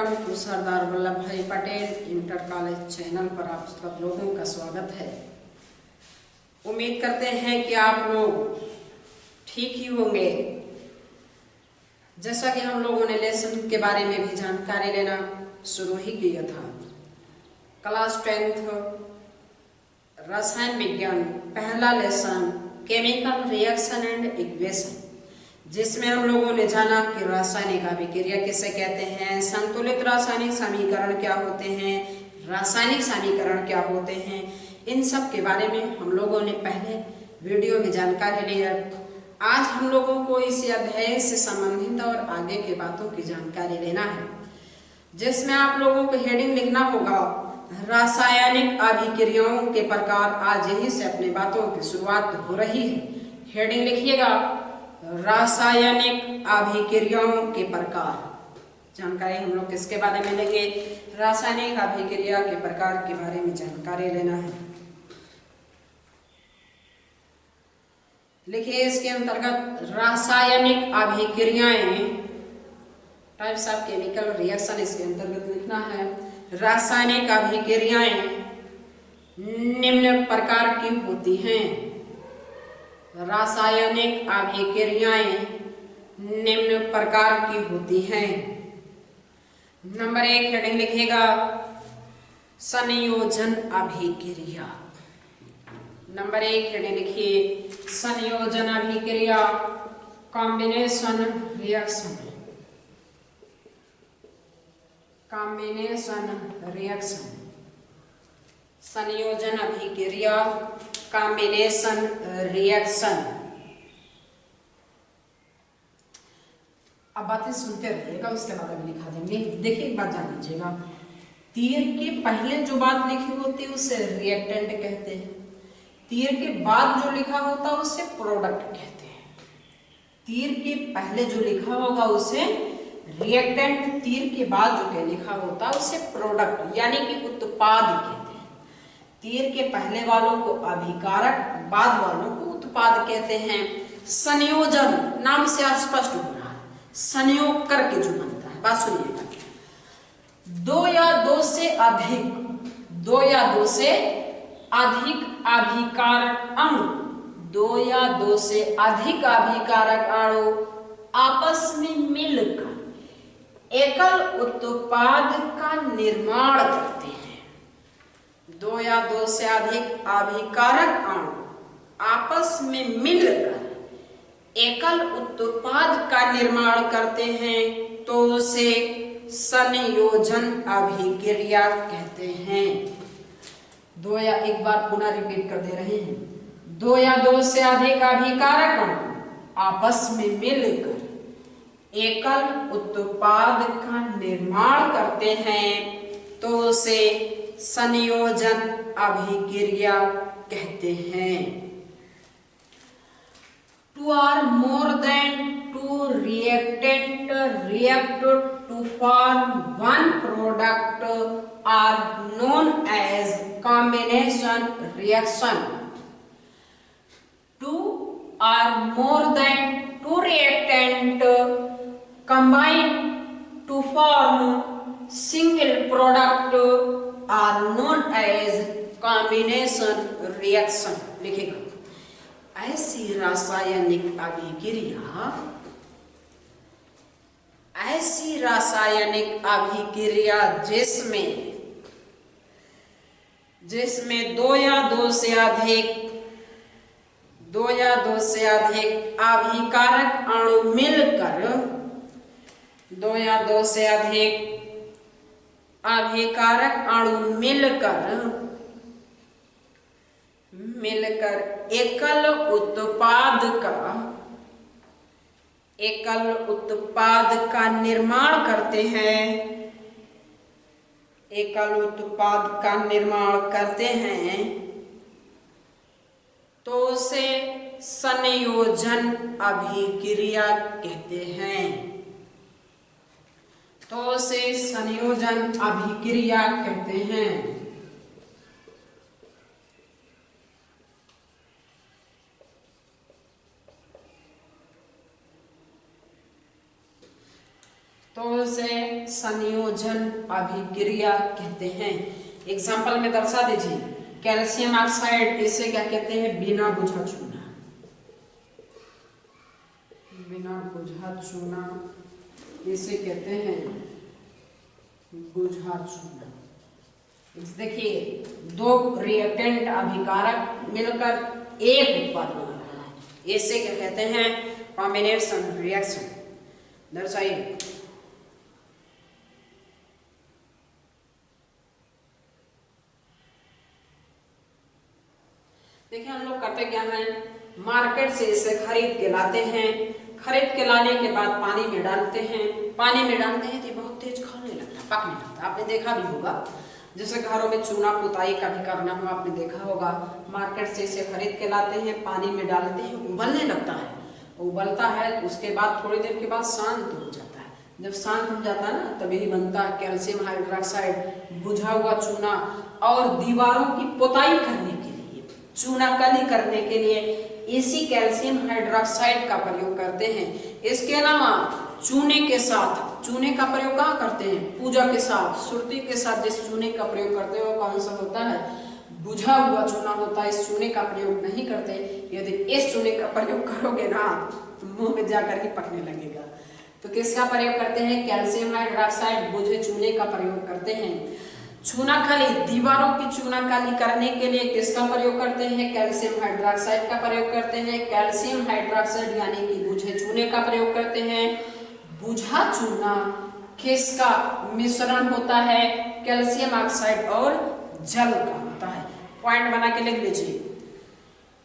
Welcome to Sardar Vallabh भाई Patel inter college channel पर आप सब लोगों का स्वागत है। उम्मीद करते हैं कि आप लोग ठीक ही होंगे। जैसा कि हम लोगों ने लेसन के बारे में भी जानकारी लेना शुरू ही किया था। क्लास 10th रसायन विज्ञान पहला lesson chemical reaction and equation, जिसमें हम लोगों ने जाना कि रासायनिक अभिक्रिया किसे कहते हैं, संतुलित रासायनिक समीकरण क्या होते हैं, रासायनिक समीकरण क्या होते हैं, इन सब के बारे में हम लोगों ने पहले वीडियो में जानकारी ली है। आज हम लोगों को इस अध्याय से संबंधित और आगे के बातों की जानकारी लेना है, जिसमें आप लोगों को हेडिंग लिखना होगा रासायनिक अभिक्रियाओं के प्रकार। आज यहीं से अपनी बातों की शुरुआत हो रही है। हेडिंग लिखिएगा रासायनिक अभिक्रियाओं के प्रकार। जानकारी हम लोग किसके बारे में लेंगे? रासायनिक अभिक्रिया के प्रकार के बारे में जानकारी लेना है। लिखिए इसके अंतर्गत रासायनिक अभिक्रियाएं, टाइप्स ऑफ केमिकल रिएक्शन, इसके अंतर्गत लिखना है रासायनिक अभिक्रियाएं निम्न प्रकार की होती हैं। रासायनिक अभिक्रियाएं निम्न प्रकार की होती हैं। नंबर 1 हेडिंग लिखेगा संयोजन अभिक्रिया। नंबर 1 हेडिंग लिखिए संयोजन अभिक्रिया, कॉम्बिनेशन रिएक्शन। कॉम्बिनेशन रिएक्शन, संयोजन अभिक्रिया, कॉम्बिनेशन रिएक्शन। अब बातें सुनते रहिएगा, उसके बाद में लिखा देंगे। देखिए एक बात जान लीजिएगा, तीर के पहले जो बात लिखी होती है उसे रिएक्टेंट कहते हैं। तीर के बाद जो लिखा होता है उसे प्रोडक्ट कहते हैं। तीर के पहले जो लिखा होगा उसे रिएक्टेंट, तीर के बाद जो लिखा होता है उसे प्रोडक्ट यानी कि उत्पाद कहते हैं। तीर के पहले वालों को अभिकारक, बाद वालों को उत्पाद कहते हैं। संयोजन नाम से स्पष्ट हो रहा है, संयोग करके जो बनता है। बात सुनिएगा, दो या दो से अधिक, दो या दो से अधिक अभिकारक अणु, दो या दो से अधिक अभिकारक अणु आपस में मिलकर एकल उत्पाद का निर्माण करते हैं। दो या दो से अधिक अभिकारक अणु आपस में मिलकर एकल उत्पाद का निर्माण करते हैं तो उसे संयोजन अभिक्रिया कहते हैं। दो या, एक बार पुनः रिपीट कर दे रहे हैं, दो या दो से अधिक अभिकारक अणु आपस में मिलकर एकल उत्पाद का निर्माण करते हैं तो उसे संयोजन अभिक्रिया कहते हैं। Two or more than two reactant react to form one product are known as combination reaction. Two or more than two reactant combine to form single product are known as combination reaction. लिखेगा, ऐसी रासायनिक अभिक्रिया, ऐसी रासायनिक अभिक्रिया जिसमें दो या दो से अधिक अभिकारक अणु मिलकर, दो या दो से अधिक अभिकारक अणु मिलकर एकल उत्पाद का निर्माण करते हैं, एकल उत्पाद का निर्माण करते हैं तो उसे संयोजन अभिक्रिया कहते हैं। तो उसे संयोजन अभिक्रिया कहते हैं। तो उसे संयोजन अभिक्रिया कहते हैं। एग्जाम्पल में दर्शा दीजिए। कैल्शियम ऑक्साइड, इसे क्या कहते हैं? बिना बुझा चूना। बिना बुझा चूना इसे कहते हैं बुझा चूना। देखिए, दो रिएक्टेंट अभिकारक मिलकर एक उत्पाद बना रहा है, इसे क्या कहते हैं? Combination reaction. दर्शाइए। देखिए, हम लोग करते क्या हैं? मार्केट से इसे खरीद के लाते हैं। खरीद के लाने के बाद पानी में डालते हैं। पानी में डालते हैं तो बहुत तेज खाने लगता है, पकने लगता है। आपने देखा भी होगा, जैसे घरों में चूना पुताई का भी करना हो, आपने देखा होगा। मार्केट से इसे खरीद के लाते हैं, पानी में डालते हैं, उबलने लगता है। उबलता है, उसके बाद थोड़ी देर के बाद शांत हो जाता है। जब शांत हो जाता है ना, तभी बनता है कैल्शियम हाइड्रोक्साइड, बुझा हुआ चूना। और दीवारों की पुताई करने के लिए, चूनाकली करने के लिए इसी कैल्शियम हाइड्रोक्साइड का प्रयोग करते हैं। इसके अलावा चूने के साथ, चूने का प्रयोग कहाँ करते हैं? पूजा के साथ, सुरती के साथ जिस चूने का प्रयोग करते हैं वो कौन सा होता है? बुझा हुआ चूना होता है। इस चूने का प्रयोग नहीं करते। यदि इस चूने का प्रयोग करोगे ना तो मुंह में जाकर ही पकने लगेगा। तो किसका प्रयोग करते हैं? कैल्शियम हाइड्रोक्साइड, बुझे चूने का प्रयोग करते हैं। चूनाकली, दीवारों की चूनाकली करने के लिए किसका प्रयोग करते हैं? कैल्शियम हाइड्रोक्साइड का प्रयोग करते हैं। कैल्शियम हाइड्रोक्साइड यानी कि बुझे चूने का प्रयोग करते हैं। बुझा चूना किसका मिश्रण होता है? कैल्शियम ऑक्साइड और जल का होता है। पॉइंट बना के लिख लीजिए।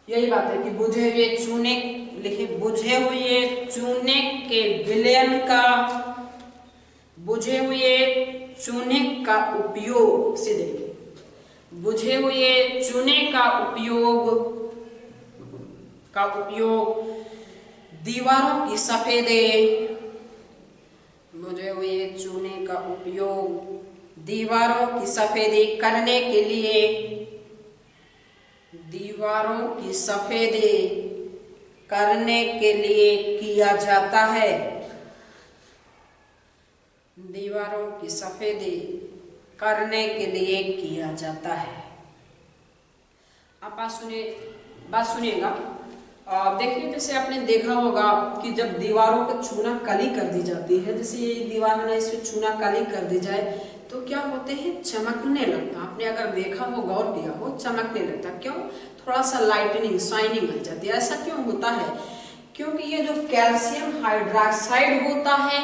यही बात है कि बुझे हुए चूने, लिखिए, बुझे हुए चूने के विलयन का, बुझे हुए चूने का उपयोग, से देखिए, बुझे हुए चूने का उपयोग दीवारों की सफेदे, बुझे हुए चूने का उपयोग दीवारों की सफेदी करने के लिए, दीवारों की सफेदी करने के लिए किया जाता है। दीवारों की सफेदी करने के लिए किया जाता है। आप बात सुनिएगा। देखिए, जैसे आपने देखा होगा कि जब दीवारों पर चूना कली कर दी जाती है, जैसे ये दीवार है ना, इसमें चूना कली कर दी जाए तो क्या होते हैं? चमकने लगता। आपने अगर देखा हो, गौर किया हो, चमकने लगता। क्यों? थोड़ा सा लाइटनिंग, शाइनिंग आ जाती है। ऐसा क्यों होता है? क्योंकि ये जो कैल्शियम हाइड्रोक्साइड होता है,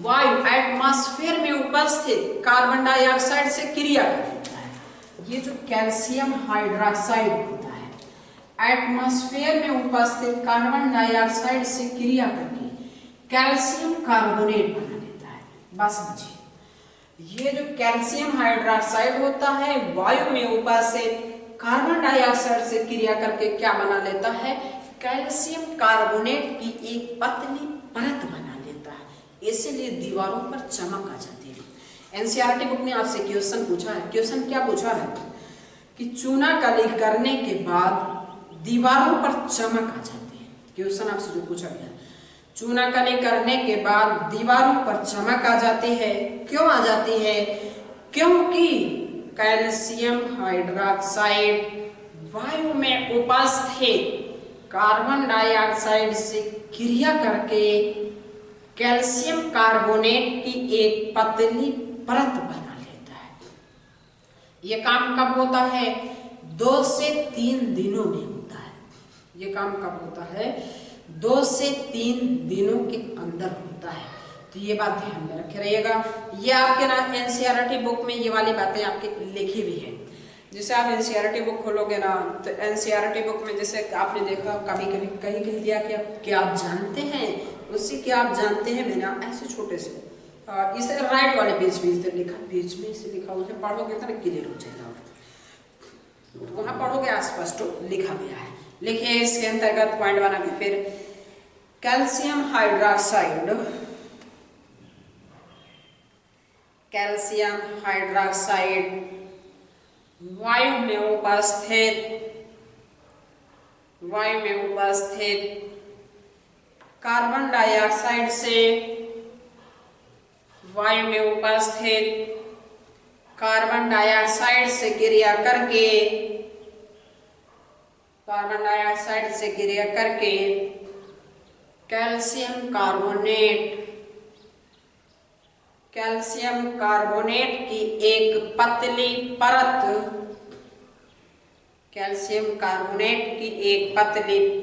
वायु एटमॉस्फेयर में उपस्थित कार्बन डाइऑक्साइड से क्रिया करता है। ये जो कैल्शियम हाइड्रोक्साइड होता है, एटमॉस्फेयर में उपस्थित कार्बन डाइऑक्साइड से क्रिया करके कैल्शियम कार्बोनेट बना लेता है। बस समझिए, ये जो कैल्शियम हाइड्रोक्साइड होता है, वायु में उपस्थित कार्बन डाइऑक्साइड से क्रिया करके क्या बना लेता है? कैल्शियम कार्बोनेट की एक पतली परत बना लेता है। इसीलिए दीवारों पर चमक आ जाती है। एनसीईआरटी बुक ने आपसे क्वेश्चन पूछा है। क्वेश्चन क्या पूछा है? कि चूनाकली करने के बाद दीवारों पर चमक आ जाती है। क्वेश्चन आपसे जो पूछा गया, चूनाकली करने के बाद दीवारों पर चमक आ जाती है। क्यों आ जाती है? क्योंकि कैल्शियम हाइड्रोक्साइड वायु में उपस्थित कार्बन डाइऑक्साइड से क्रिया करके कैल्शियम कार्बोनेट की एक पतली परत बना लेता है। यह काम कब होता है? 2 से 3 दिनों में होता है। यह काम कब होता है? 2 से 3 दिनों के अंदर होता है। तो ये बात ध्यान में रखे रहिएगा। ये आपके ना एनसीईआरटी बुक में ये वाली बातें आपके लिखी भी है। जैसे आप एनसीईआरटी बुक खोलोगे ना, तो एनसीईआरटी बुक में जैसे आपने देखा कभी कभी कहीं कह दिया कि क्या आप जानते हैं, उससे क्या आप जानते हैं बिना ऐसे छोटे से इसे राइट वाले पेज में इसे लिखा, पेज में इसे लिखा, उसे पढ़ोगे तो क्लियर हो जाएगा। तो वहां पढ़ोगे स्पष्ट लिखा गया है। लिखिए इसके अंतर्गत पॉइंट बना के फिर कैल्शियम हाइड्रोक्साइड, कैल्शियम हाइड्रोक्साइड वायु में उपस्थित कार्बन डाइऑक्साइड से वायु में उपस्थित कार्बन डाइऑक्साइड से क्रिया करके कैल्शियम कार्बोनेट की एक पतली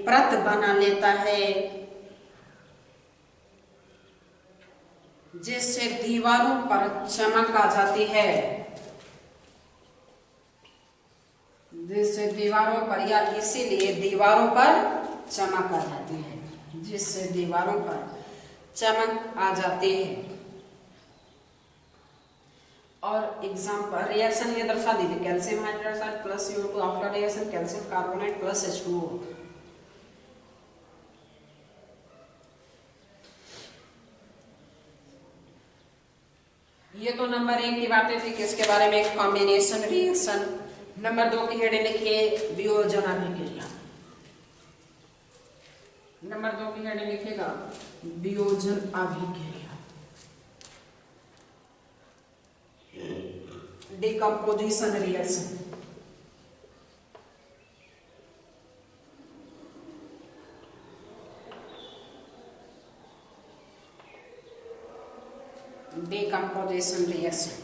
परत बना लेता है, जिससे दीवारों पर चमक आ जाती है, जिससे दीवारों पर चमक आ जाती है, जिससे दीवारों पर चमक आ जाती है। और एग्जाम्पल रिएक्शन ये दर्शा दीजिए, calcium hydroxide plus CO2 after reaction calcium carbonate plus H2O। ये तो नंबर 1 की बातें थी, किसके बारे में, एक कॉम्बिनेशन रिएक्शन। नंबर 2 की हेडिंग लिखिए वियोजन अभिक्रिया। नंबर 2 की हेडिंग लिखिएगा वियोजन अभिक्रिया, डिकम्पोजिशन रिएक्शन। Decomposition reaction.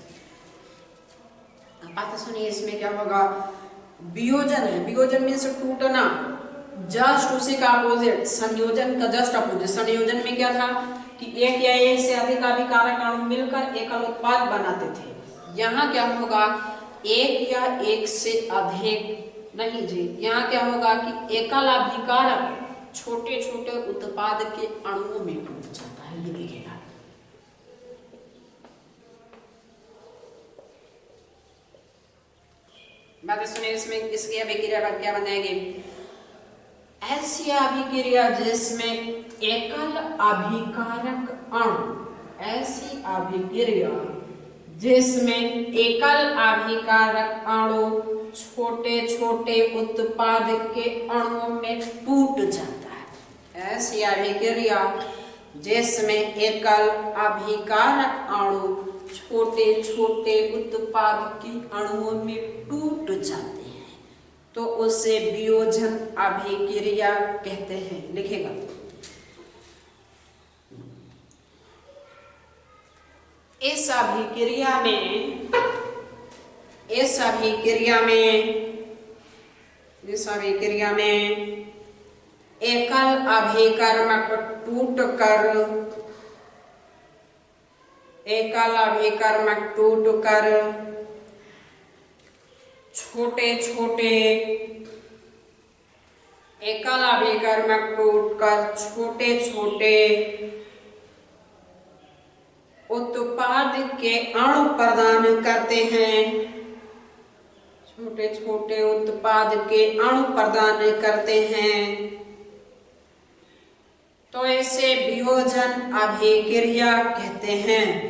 बात सुनिए, इसमें क्या होगा, वियोजन है, वियोजन मीन्स टूटना, जस्ट उसी का अपोजिट, संयोजन का जस्ट अपोजिट। संयोजन में क्या था कि एक या एक से अधिक अभिकारक अणु मिलकर एकल उत्पाद बनाते थे। यहाँ क्या होगा, एक या एक से अधिक नहीं जी, यहाँ क्या होगा कि एकल अभिकारक छोटे छोटे उत्पाद के अणुओं में टूट जाता है। ये देखिएगा, बात सुनिए, इसमें इसकी अभिक्रिया क्या बनाएगी, ऐसी अभिक्रिया जिसमें एकल अभिकारक अणु, ऐसी अभिक्रिया जिसमें एकल अभिकारक अणु छोटे छोटे उत्पाद के अणुओं में टूट जाता है। ऐसी अभिक्रिया जिसमें एकल अभिकारक अणु छोटे छोटे उत्पाद के अणुओं में टूट जाते हैं, तो उसे वियोजन अभिक्रिया कहते हैं। लिखेगा, इस अभिक्रिया में एकल अभिकर्मक टूटकर छोटे छोटे उत्पाद के अणु प्रदान करते हैं, छोटे छोटे उत्पाद के अणु प्रदान करते हैं, तो इसे वियोजन अभिक्रिया कहते हैं।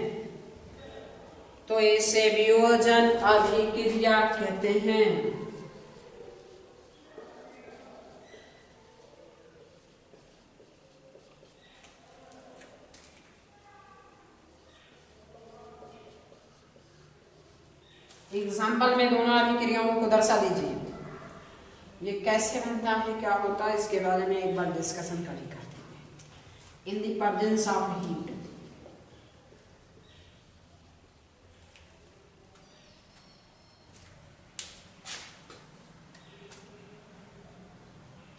तो इसे वियोजन अभिक्रिया कहते हैं। एग्जाम्पल में दोनों अभिक्रियाओं को दर्शा दीजिए। ये कैसे बनता है, क्या होता है, इसके बारे में एक बार डिस्कशन करते हैं। In the presence of heat,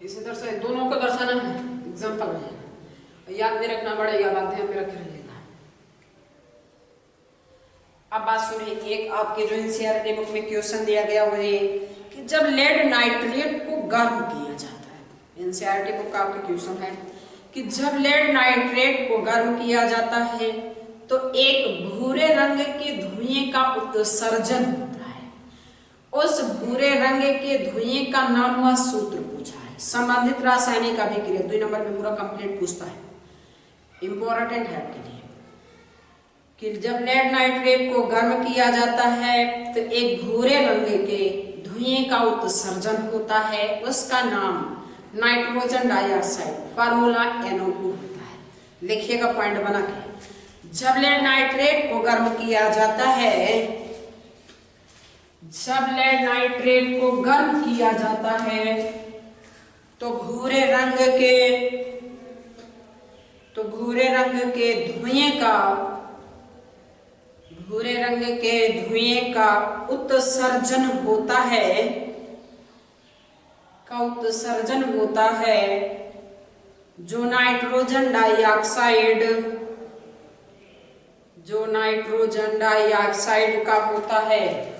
इसे दर्शाए, दोनों को दर्शाना है एग्जाम्पल में, याद में रखना पड़ेगा, बात ध्यान में रख रहिएगा। अब बात सुनिए, एक आपके जो एनसीईआरटी बुक में क्वेश्चन दिया गया वो ये कि जब लेड नाइट्रेट को गर्म किया जाता है, एनसीईआरटी बुक का आपका क्वेश्चन है कि जब लेड नाइट्रेट को गर्म किया जाता है तो एक भूरे रंग के धुएं का उत्सर्जन होता है। उस भूरे रंग के धुएं का नाम हुआ सूत्र पूछा है। संबंधित रासायनिक अभिक्रिया 2 नंबर में पूरा कंप्लीट पूछता है, इंपॉर्टेंट है आपके लिए कि जब लेड नाइट्रेट को गर्म किया जाता है तो एक भूरे रंग के धुएं का उत्सर्जन होता है, उसका नाम नाइट्रोजन डाइऑक्साइड, फार्मूला NO2 होता है। लिखिएगा पॉइंट बना के, जब लेड नाइट्रेट को गर्म किया जाता है, जब लेड नाइट्रेट को गर्म किया जाता है तो भूरे रंग के धुएं का उत्सर्जन होता है, जो नाइट्रोजन डाइऑक्साइड का होता है।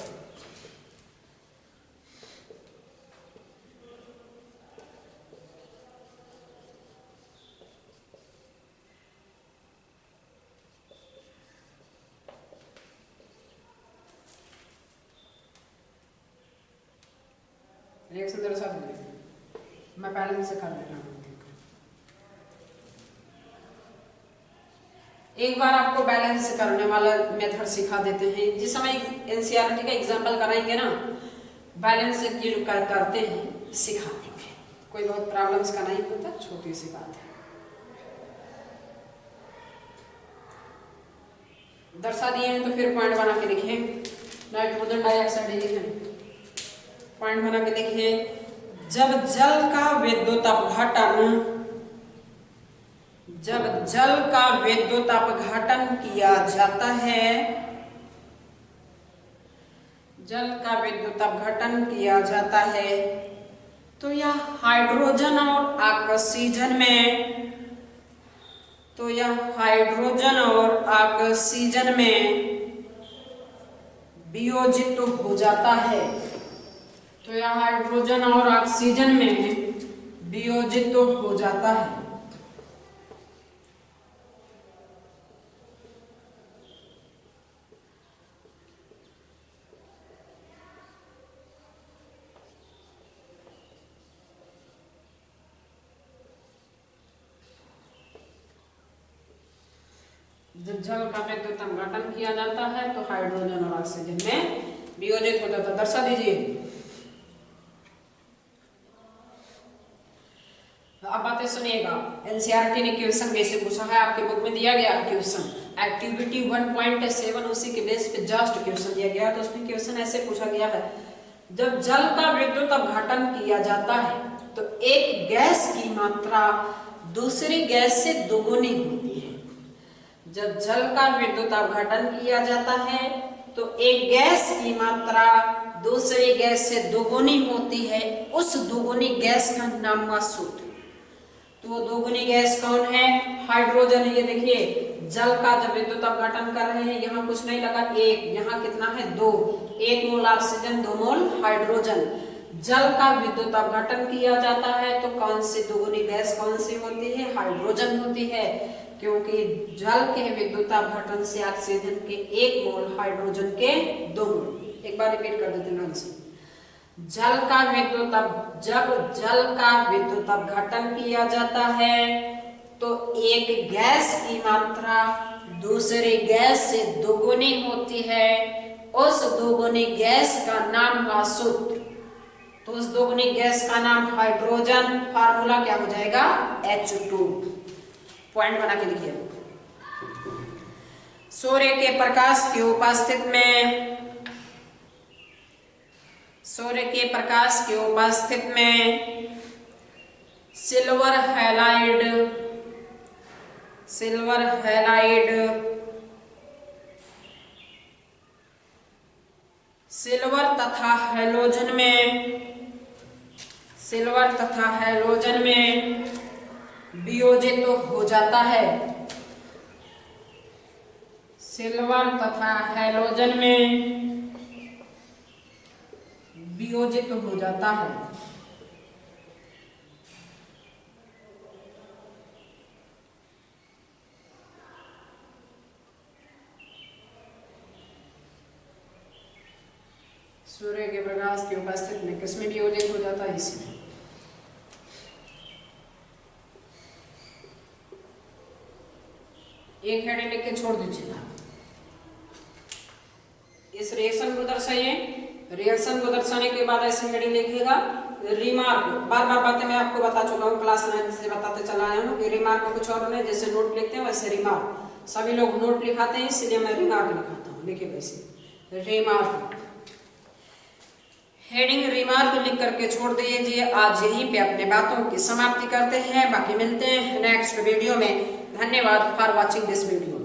रिएक्शन दर्शा दीजिए, मैं पहले से कर दे रहा हूँ। एक बार आपको बैलेंस करने वाला मेथड सिखा देते हैं। जिस समय एनसीईआरटी का एग्जाम्पल कराएंगे ना, बैलेंस करते हैं सिखा देंगे, कोई बहुत प्रॉब्लम्स का नहीं होता, छोटी सी बात है। दर्शा दिए हैं तो फिर पॉइंट बना के लिखिए। नाइट्रोजन डाइऑक्साइड लिखे, पॉइंट बना के देखिए। जब जल का विद्युत अपघटन किया जाता है, तो यह हाइड्रोजन और ऑक्सीजन में वियोजित हो जाता है। तो यह हाइड्रोजन और ऑक्सीजन में वियोजित हो जाता है। जब जल का विद्युत अपघटन किया जाता है तो हाइड्रोजन और ऑक्सीजन में वियोजित हो जाता है। दर्शा दीजिए। अब बातें सुनिएगा। एनसीईआरटी ने क्वेश्चन बेसिक पूछा है, आपके बुक में दिया गया है क्वेश्चन, एक्टिविटी 1.7 उसी के बेस पे जस्ट क्वेश्चन दिया गया है। तो उसमें क्वेश्चन ऐसे पूछा गया है, जब जल का विद्युत अपघटन किया जाता है तो एक गैस की मात्रा दूसरी गैस से दोगुनी होती है। जब जल का विद्युत अपघटन किया जाता है तो एक गैस की मात्रा दूसरी गैस से दोगुनी होती है। उस दोगुनी गैस का नाम हुआ सूत्र। तो दोगुनी गैस कौन है? हाइड्रोजन। ये देखिए, जल का जब विद्युत अपघटन कर रहे हैं, यहाँ कुछ नहीं लगा, एक, यहाँ कितना है? 2, 1 मोल ऑक्सीजन, 2 मोल हाइड्रोजन। जल का विद्युत अपघटन किया जाता है तो कौन सी दोगुनी गैस कौन सी होती है? हाइड्रोजन होती है, क्योंकि जल के विद्युत अपघटन से ऑक्सीजन के 1 मोल, हाइड्रोजन के 2 मोल। एक बार रिपीट कर देते हैं से। जब जल का विद्युत अपघटन किया जाता है तो एक गैस की मात्रा दूसरी गैस से दोगुनी होती है। उस दोगुनी गैस का नाम हुआ सूत्र। तो उस दोगुनी गैस का नाम हाइड्रोजन। फार्मूला क्या हो जाएगा? H2। पॉइंट बना के लिखिए। सूर्य के प्रकाश की उपस्थिति में सिल्वर तथा हैलोजन में वियोजित हो जाता है। सिल्वर तथा हैलोजन में वियोजित हो जाता है। सूर्य के प्रकाश की उपस्थिति में किसमें वियोजित हो जाता है? इसमें। एक हेडिंग लिख के छोड़ दीजिएगा। इस रिएक्शन को दर्शाइए। रिएक्शन को दर्शाने के बाद ऐसे हेडिंग लिखिएगा, रिमार्क। बार बार बातें मैं आपको बता चुका हूँ, क्लास 9 से बताते चला आया हूँ कि रिमार्क कुछ और नहीं, जैसे नोट लिखते हैं वैसे रिमार्क। सभी लोग नोट लिखाते हैं, इसलिए मैं रिमार्क लिखाता हूँ। लिखे वैसे रिमार्क, हेडिंग रिमार्क लिख करके छोड़ दीजिए। आज यहीं पे अपने बातों की समाप्ति करते हैं, बाकी मिलते हैं नेक्स्ट वीडियो में। धन्यवाद फॉर वॉचिंग दिस वीडियो।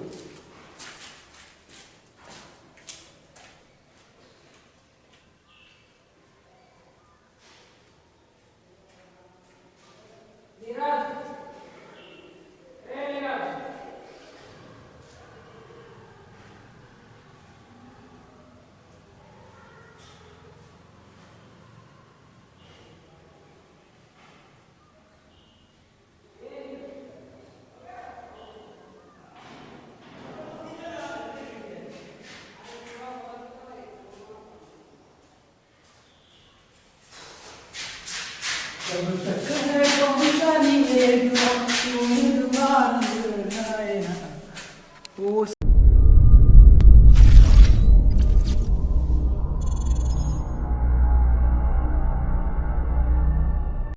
जब तक है पहुंचा नहीं उम्मीदवार